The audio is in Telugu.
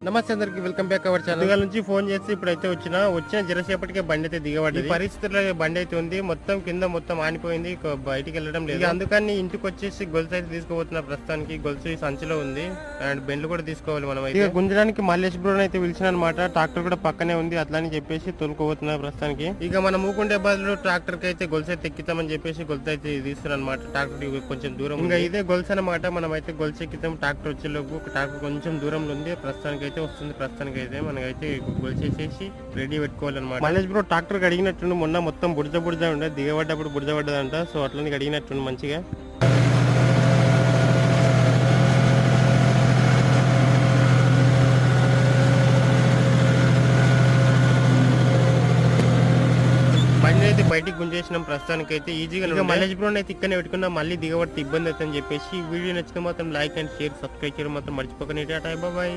నమస్తే అందరికి, వెల్కమ్ బ్యాక్ అవర్ ఛానల్. దగ్గర నుంచి ఫోన్ చేసి ఇప్పుడైతే వచ్చిన జరసేపటికే బండి అయితే దిగబడింది. పరిస్థితుల్లో బండి అయితే ఉంది, మొత్తం కింద మొత్తం ఆనిపోయింది, బయటికి వెళ్ళడం లేదు. అందుకని ఇంటికి వచ్చేసి గొలుసు అయితే తీసుకోబోతున్న. ప్రస్తుతానికి గొలుసు సంచిలో ఉంది అండ్ బెండ్లు కూడా తీసుకోవాలి మనం. అయితే గుంజడానికి మల్లేష్ బ్రోన్ అయితే పిలిచిన అనమాట. ట్రాక్టర్ కూడా పక్కనే ఉంది, అట్లని చెప్పేసి తోలుకోబోతున్నా ప్రస్తుతానికి. ఇక మనం ఊకుండే బదులు ట్రాక్టర్ కి అయితే గొలుసు అయితే ఎక్కితామని చెప్పేసి గొలుసు అయితే తీస్తున్నాం అనమాట. ట్రాక్టర్ కొంచెం దూరం, ఇంకా ఇదే గొలుసు అనమాట. మనం అయితే గొలుసు ఎక్కితాం. ట్రాక్టర్ వచ్చేలోపు ట్రాక్టర్ కొంచెం దూరంలో ఉంది, ప్రస్తుతానికి అయితే వస్తుంది. ప్రస్తుతానికి అయితే మనకైతే గొలిచేసేసి రెడీ పెట్టుకోవాలన్నమాట. మల్లేష్ బ్రో ట్రాక్టర్ కడిగినట్టుండి, మొన్న మొత్తం బుడజ ఉండే, దిగబడ్డప్పుడు బుడజ పడ్డదంట. సో అట్లని కడిగినట్టుండి మంచిగా. బండి అయితే బయటికి గుంజేసినాం ప్రస్తుతానికి అయితే ఈజీగా. మల్లేష్ బ్రో అయితే ఇక్కడనే పెట్టుకున్నా, మళ్ళీ దిగబడితే ఇబ్బంది అవుతుందని చెప్పేసి వీడియో నచ్చితే మాత్రం లైక్ అండ్ షేర్, సబ్స్క్రైబ్ చేయడం మాత్రం మర్చిపోకండి. టాటా, బాయ్.